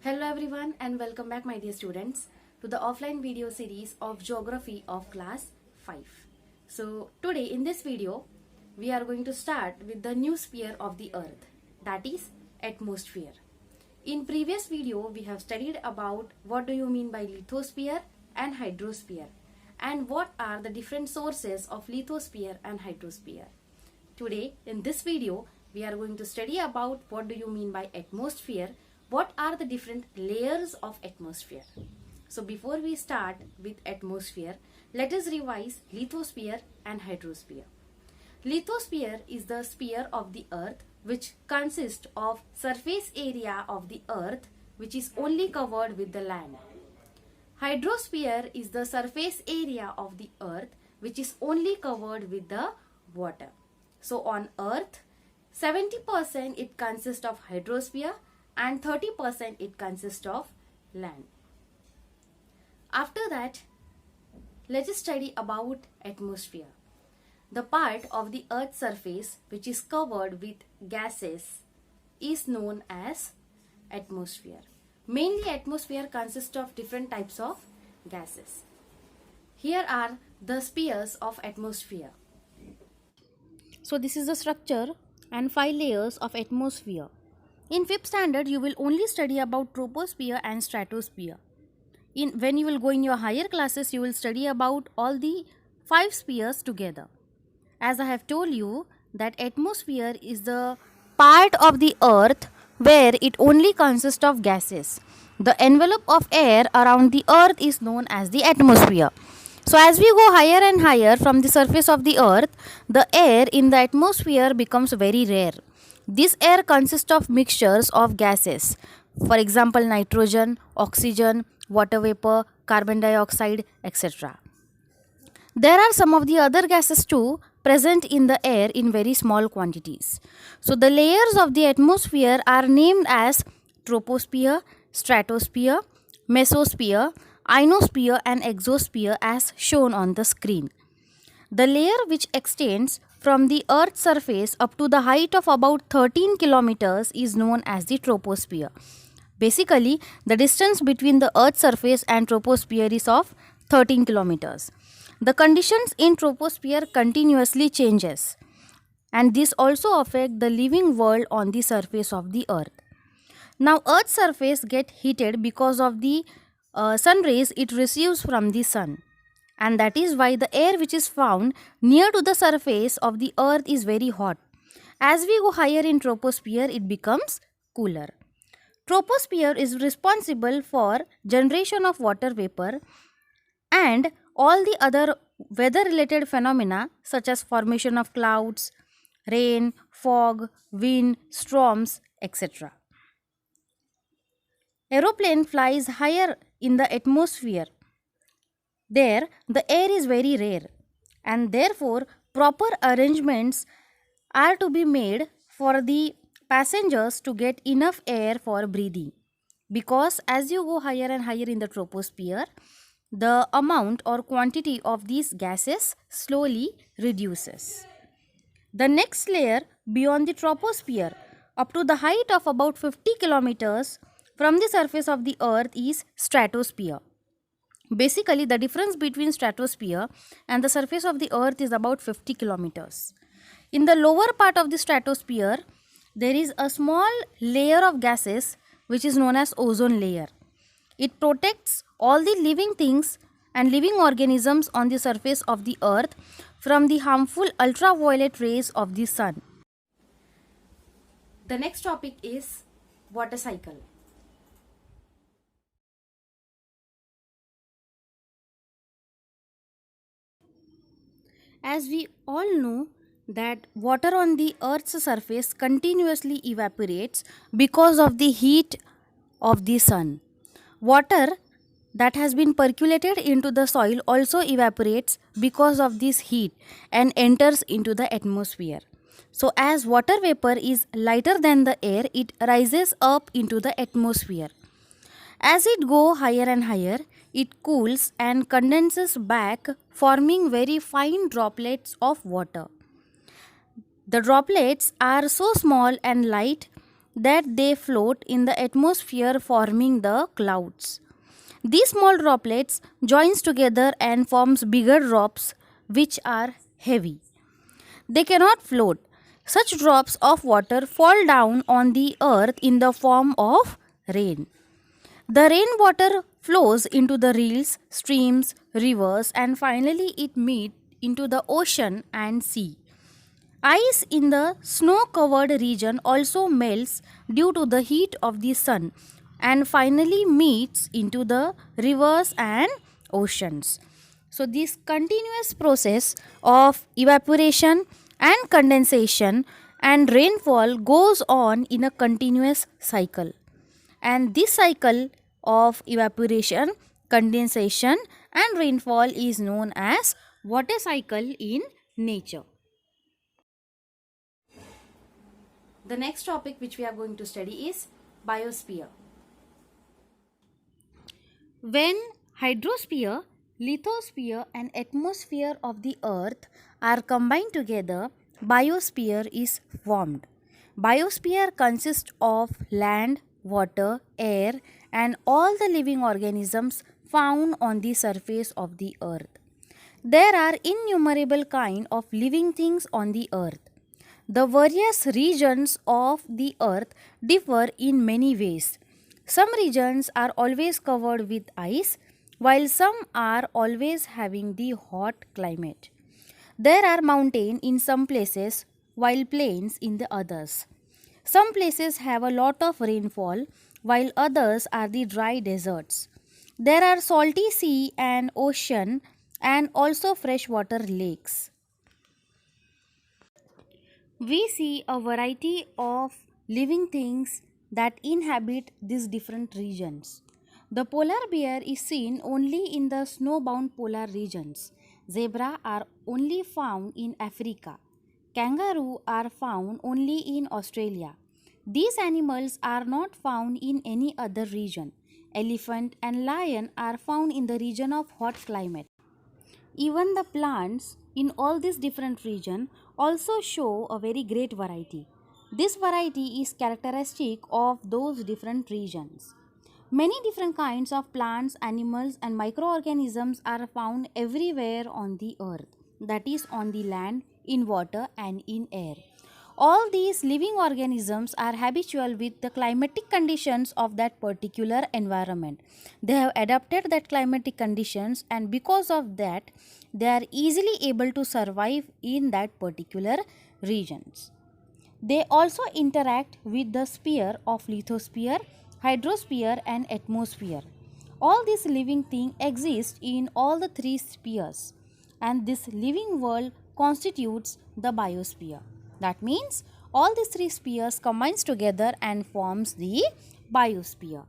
Hello everyone and welcome back my dear students to the offline video series of Geography of class 5. So today in this video we are going to start with the new sphere of the earth, that is atmosphere. In previous video we have studied about what do you mean by lithosphere and hydrosphere and what are the different sources of lithosphere and hydrosphere. Today in this video we are going to study about what do you mean by atmosphere, what are the different layers of atmosphere. So before we start with atmosphere, let us revise lithosphere and hydrosphere. Lithosphere is the sphere of the earth which consists of surface area of the earth which is only covered with the land. Hydrosphere is the surface area of the earth which is only covered with the water. So on earth, 70% it consists of hydrosphere and 30% it consists of land. After that, let us study about atmosphere. The part of the earth's surface which is covered with gases is known as atmosphere. Mainly atmosphere consists of different types of gases. Here are the spheres of atmosphere. So this is the structure and 5 layers of atmosphere. In 5th standard, you will only study about troposphere and stratosphere. When you will go in your higher classes, you will study about all the 5 spheres together. As I have told you that atmosphere is the part of the earth where it only consists of gases. The envelope of air around the earth is known as the atmosphere. So as we go higher and higher from the surface of the earth, the air in the atmosphere becomes very rare. This air consists of mixtures of gases, for example nitrogen, oxygen, water vapor, carbon dioxide, etc. There are some of the other gases too present in the air in very small quantities. So the layers of the atmosphere are named as troposphere, stratosphere, mesosphere, ionosphere and exosphere as shown on the screen. The layer which extends from the earth's surface up to the height of about 13 kilometers is known as the troposphere. Basically, the distance between the earth's surface and troposphere is of 13 kilometers. The conditions in troposphere continuously changes and this also affect the living world on the surface of the earth. Now earth's surface get heated because of the sun rays it receives from the sun. And that is why the air which is found near to the surface of the earth is very hot. As we go higher in troposphere, it becomes cooler. Troposphere is responsible for generation of water vapor and all the other weather related phenomena such as formation of clouds, rain, fog, wind, storms, etc. Aeroplane flies higher in the atmosphere. There, the air is very rare and therefore proper arrangements are to be made for the passengers to get enough air for breathing. Because as you go higher and higher in the troposphere, the amount or quantity of these gases slowly reduces. The next layer beyond the troposphere, up to the height of about 50 kilometers from the surface of the earth is stratosphere. Basically, the difference between stratosphere and the surface of the earth is about 50 kilometers. In the lower part of the stratosphere, there is a small layer of gases which is known as ozone layer. It protects all the living things and living organisms on the surface of the earth from the harmful ultraviolet rays of the sun. The next topic is water cycle. As we all know that water on the earth's surface continuously evaporates because of the heat of the sun. Water that has been percolated into the soil also evaporates because of this heat and enters into the atmosphere. So as water vapor is lighter than the air, it rises up into the atmosphere. As it goes higher and higher, it cools and condenses back, forming very fine droplets of water. The droplets are so small and light that they float in the atmosphere forming the clouds. These small droplets joins together and forms bigger drops which are heavy. They cannot float. Such drops of water fall down on the earth in the form of rain. The rainwater flows into the rills, streams, rivers, and finally it meets into the ocean and sea. Ice in the snow covered region also melts due to the heat of the sun and finally meets into the rivers and oceans. So, this continuous process of evaporation and condensation and rainfall goes on in a continuous cycle. And this cycle of evaporation, condensation, and rainfall is known as water cycle in nature. The next topic which we are going to study is biosphere. When hydrosphere, lithosphere and atmosphere of the earth are combined together, biosphere is formed. Biosphere consists of land, water, air and all the living organisms found on the surface of the earth. There are innumerable kinds of living things on the earth. The various regions of the earth differ in many ways. Some regions are always covered with ice, while some are always having the hot climate. There are mountains in some places, while plains in the others. Some places have a lot of rainfall, while others are the dry deserts. There are salty sea and ocean and also freshwater lakes. We see a variety of living things that inhabit these different regions. The polar bear is seen only in the snowbound polar regions. Zebra are only found in Africa. Kangaroo are found only in Australia. These animals are not found in any other region. Elephant and lion are found in the region of hot climate. Even the plants in all these different regions also show a very great variety. This variety is characteristic of those different regions. Many different kinds of plants, animals and microorganisms are found everywhere on the earth, that is on the land, in water and in air. All these living organisms are habitual with the climatic conditions of that particular environment. They have adapted that climatic conditions and because of that they are easily able to survive in that particular regions. They also interact with the sphere of lithosphere, hydrosphere and atmosphere. All these living things exist in all the three spheres and this living world constitutes the biosphere. That means all these three spheres combines together and forms the biosphere.